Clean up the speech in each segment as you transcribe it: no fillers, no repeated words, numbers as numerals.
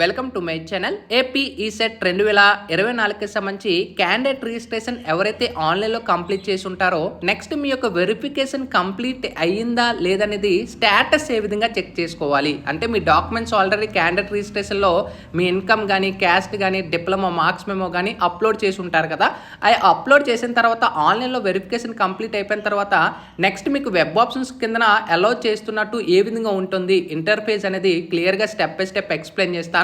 Welcome to my channel. AP ECET 2024కి సంబంధించి candidate registration ఎవరైతే ఆన్లైన్లో కంప్లీట్ చేసి ఉంటారో నెక్స్ట్ మీ యొక్క వెరిఫికేషన్ కంప్లీట్ అయ్యిందా లేదనేది స్టేటస్ ఏ విధంగా చెక్ చేసుకోవాలి అంటే మీ డాక్యుమెంట్స్ ఆల్రెడీ క్యాండిడేట్ రిజిస్ట్రేషన్లో మీ ఇన్కమ్ కానీ క్యాస్ట్ కానీ డిప్లొమా మార్క్స్ మెమో కానీ అప్లోడ్ చేసి ఉంటారు కదా. అవి అప్లోడ్ చేసిన తర్వాత ఆన్లైన్లో వెరిఫికేషన్ కంప్లీట్ అయిపోయిన తర్వాత నెక్స్ట్ మీకు వెబ్ ఆప్షన్స్ కిందన అలౌ చేస్తున్నట్టు ఏ విధంగా ఉంటుంది ఇంటర్ఫేస్ అనేది క్లియర్గా స్టెప్ బై స్టెప్ ఎక్స్ప్లెయిన్ చేస్తాను.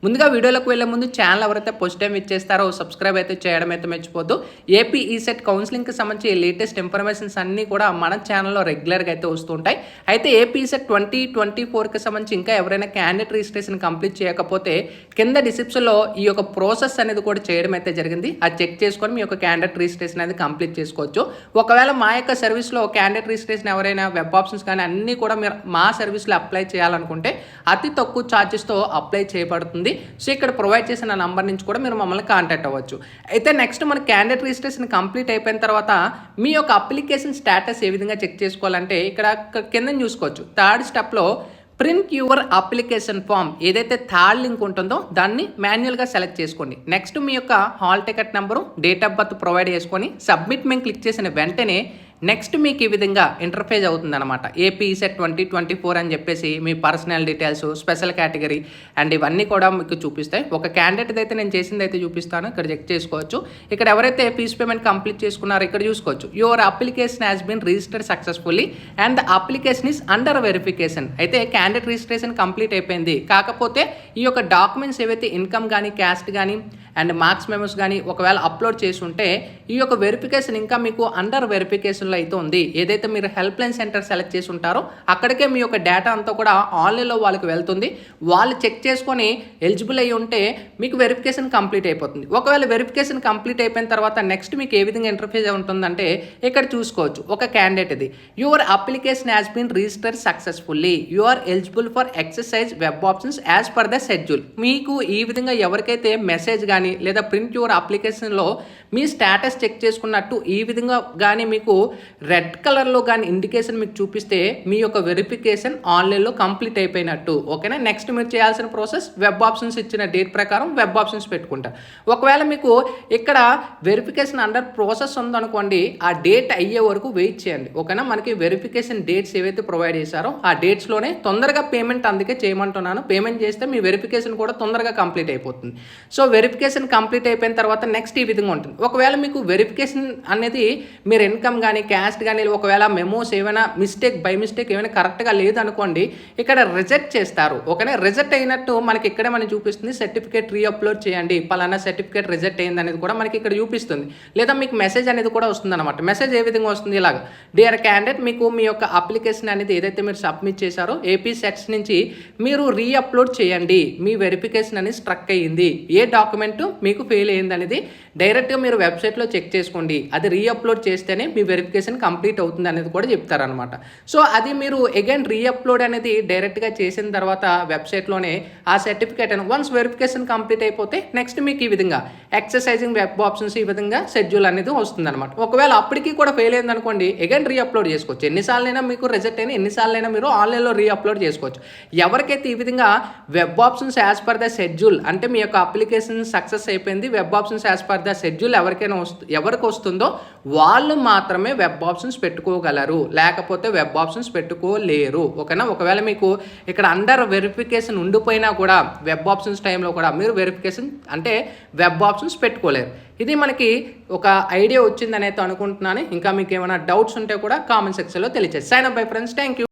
ముందుగా వీడియోలోకి వెళ్ళే ముందు ఛానల్ ఎవరైతే ఫస్ట్ టైం ఇచ్చేస్తారో సబ్స్క్రైబ్ అయితే చేయడం అయితే మర్చిపోద్దు. ఏపీ ఈసెట్ కౌన్సిలింగ్కి సంబంధించి లేటెస్ట్ ఇన్ఫర్మేషన్స్ అన్నీ కూడా మన ఛానల్లో రెగ్యులర్గా అయితే వస్తుంటాయి. అయితే ఏపీ ఈసెట్ 2024కి సంబంధించి ఇంకా ఎవరైనా క్యాండిడేట్ రిజిస్ట్రేషన్ కంప్లీట్ చేయకపోతే కింద డిస్క్రిప్షన్లో ఈ యొక్క ప్రాసెస్ అనేది కూడా చేయడం అయితే జరిగింది. అది చెక్ చేసుకొని మీ యొక్క క్యాండిడేట్ రిజిస్ట్రేషన్ అనేది కంప్లీట్ చేసుకోవచ్చు. ఒకవేళ మా యొక్క సర్వీస్లో క్యాండిడేట్ రిజిస్ట్రేషన్ ఎవరైనా వెబ్ ఆప్షన్స్ కానీ అన్నీ కూడా మీరు మా సర్వీస్లో అప్లై చేయాలనుకుంటే అతి తక్కువ ఛార్జెస్తో అప్లై చేయబడుతుంది. సో ఇక్కడ ప్రొవైడ్ చేసిన నంబర్ నుంచి కూడా మీరు మమ్మల్ని కాంటాక్ట్ అవ్వచ్చు. అయితే నెక్స్ట్ మన క్యాండిడేట్ రిజిస్ట్రేషన్ కంప్లీట్ అయిపోయిన తర్వాత మీ యొక్క అప్లికేషన్ స్టేటస్ ఏ విధంగా చెక్ చేసుకోవాలంటే ఇక్కడ కింద చూసుకోవచ్చు. థర్డ్ స్టెప్లో ప్రింట్ యువర్ అప్లికేషన్ ఫామ్ ఏదైతే థర్డ్ లింక్ ఉంటుందో దాన్ని మాన్యువల్గా సెలెక్ట్ చేసుకోండి. నెక్స్ట్ మీ యొక్క hall ticket number date of birth provide చేసుకొని సబ్మిట్ మేము క్లిక్ చేసిన వెంటనే నెక్స్ట్ మీకు ఈ విధంగా ఇంటర్ఫేస్ అవుతుందన్నమాట. ఏపీ ఈసెట్ 2024 అని చెప్పేసి మీ personal details special category and ఇవన్నీ కూడా మీకు చూపిస్తాయి. ఒక క్యాండిడేట్ అయితే నేను చేసింది అయితే చూపిస్తాను, ఇక్కడ చెక్ చేసుకోవచ్చు. ఇక్కడ ఎవరైతే ఫీజ్ పేమెంట్ కంప్లీట్ చేసుకున్నారో ఇక్కడ చూసుకోవచ్చు. Your application has been registered successfully and the application is under verification. అయితే క్యాండిడేట్ రిజిస్ట్రేషన్ కంప్లీట్ అయిపోయింది, కాకపోతే ఈ యొక్క డాక్యుమెంట్స్ ఏవైతే ఇన్కమ్ కానీ క్యాస్ట్ కానీ అండ్ మార్క్స్ మెమోస్ కానీ ఒకవేళ అప్లోడ్ చేసి ఉంటే ఈ యొక్క వెరిఫికేషన్ ఇంకా మీకు అండర్ వెరిఫికేషన్లో అయితే ఉంది. ఏదైతే మీరు హెల్ప్ లైన్ సెంటర్ సెలెక్ట్ చేసి ఉంటారో అక్కడికే మీ యొక్క డేటా అంతా కూడా ఆన్లైన్లో వాళ్ళకి వెళ్తుంది. వాళ్ళు చెక్ చేసుకొని ఎలిజిబుల్ అయ్యి ఉంటే మీకు వెరిఫికేషన్ కంప్లీట్ అయిపోతుంది. ఒకవేళ వెరిఫికేషన్ కంప్లీట్ అయిపోయిన తర్వాత నెక్స్ట్ మీకు ఏ విధంగా ఇంటర్ఫేస్ ఉంటుందంటే ఇక్కడ చూసుకోవచ్చు. ఒక క్యాండిడేట్ ఇది your application has been registered successfully you are eligible for exercise web options as per the schedule. మీకు ఈ విధంగా ఎవరికైతే మెసేజ్ కానీ లేదా ప్రింట్ యువర్ అప్లికేషన్లో మీ స్టేటస్ చెక్ చేసుకున్నట్టు ఈ విధంగా కానీ మీకు రెడ్ కలర్లో కానీ ఇండికేషన్ మీకు చూపిస్తే మీ యొక్క వెరిఫికేషన్ ఆన్లైన్లో కంప్లీట్ అయిపోయినట్టు. ఓకేనా. నెక్స్ట్ మీరు చేయాల్సిన ప్రాసెస్ వెబ్ ఆప్షన్స్ ఇచ్చిన డేట్ ప్రకారం వెబ్ ఆప్షన్స్ పెట్టుకుంటారు. ఒకవేళ మీకు ఇక్కడ వెరిఫికేషన్ అండర్ ప్రాసెస్ ఉందనుకోండి ఆ డేట్ అయ్యే వరకు వెయిట్ చేయండి. ఓకేనా. మనకి వెరిఫికేషన్ డేట్స్ ఏవైతే ప్రొవైడ్ చేశారో ఆ డేట్స్లోనే తొందరగా పేమెంట్ అందుకే చేయమంటున్నాను. పేమెంట్ చేస్తే మీ వెరిఫికేషన్ కూడా తొందరగా కంప్లీట్ అయిపోతుంది. సో వెరిఫికేషన్ కంప్లీట్ అయిపోయిన తర్వాత నెక్స్ట్ ఈ విధంగా ఉంటుంది. ఒకవేళ మీకు వెరిఫికేషన్ అనేది మీరు ఇన్కమ్ కానీ క్యాస్ట్ కానీ ఒకవేళ మెమోస్ ఏమైనా బై మిస్టేక్ ఏమైనా కరెక్ట్గా లేదనుకోండి ఇక్కడ రిజెక్ట్ చేస్తారు. ఓకేనా. రిజెక్ట్ అయినట్టు మనకి ఇక్కడే మనకి చూపిస్తుంది సర్టిఫికేట్ రీఅప్లోడ్ చేయండి పలానా సర్టిఫికేట్ రిజెక్ట్ అయింది అనేది కూడా మనకి ఇక్కడ చూపిస్తుంది. లేదా మీకు మెసేజ్ అనేది కూడా వస్తుంది అనమాట. మెసేజ్ ఏ విధంగా వస్తుంది ఇలాగ డియర్ క్యాండిడేట్ మీకు మీ యొక్క అప్లికేషన్ అనేది ఏదైతే మీరు సబ్మిట్ చేశారో ఏపీ సెట్స్ నుంచి మీరు రీఅప్లోడ్ చేయండి. మీ వెరిఫికేషన్ అనేది స్ట్రక్ అయ్యింది, ఏ డాక్యుమెంట్ మీకు ఫెయిల్ అయ్యింది అనేది డైరెక్ట్గా మీరు వెబ్సైట్లో చెక్ చేసుకోండి. అది రీఅప్లోడ్ చేస్తేనే మీ వెరిఫికేషన్ కంప్లీట్ అవుతుంది అనేది కూడా చెప్తారనమాట. సో అది మీరు అగైన్ రీఅప్లోడ్ అనేది డైరెక్ట్గా చేసిన తర్వాత వెబ్సైట్లోనే ఆ సర్టిఫికేట్ అని వన్స్ వెరిఫికేషన్ కంప్లీట్ అయిపోతే నెక్స్ట్ మీకు ఈ విధంగా ఎక్సర్సైజింగ్ వెబ్ ఆప్షన్స్ ఈ విధంగా షెడ్యూల్ అనేది వస్తుంది అనమాట. ఒకవేళ అప్పటికి కూడా ఫెయిల్ అయింది అనుకోండి అగైన్ రీఅప్లోడ్ చేసుకోవచ్చు. ఎన్నిసార్లైనా మీకు రిజెక్ట్ అయినా ఎన్నిసార్లైనా మీరు ఆన్లైన్లో రీఅప్లోడ్ చేసుకోవచ్చు. ఎవరికైతే ఈ విధంగా web options as per the schedule అంటే మీ యొక్క అప్లికేషన్ సక్సెస్ అయిపోయింది web options as per the schedule ఎవరికి వస్తుందో వాళ్ళు మాత్రమే వెబ్ ఆప్షన్స్ పెట్టుకోగలరు, లేకపోతే వెబ్ ఆప్షన్స్ పెట్టుకోలేరు. ఓకేనా. ఒకవేళ మీకు ఇక్కడ అండర్ వెరిఫికేషన్ ఉండిపోయినా కూడా వెబ్ ఆప్షన్స్ టైంలో కూడా మీరు వెరిఫికేషన్ అంటే వెబ్ ఆప్షన్స్ పెట్టుకోలేరు. ఇది మనకి ఒక ఐడియా వచ్చిందని అయితే అనుకుంటున్నాను. ఇంకా మీకు ఏమైనా డౌట్స్ ఉంటే కూడా కామెంట్ సెక్షన్లో తెలియజేయండి. Sign up bye friends. Thank you.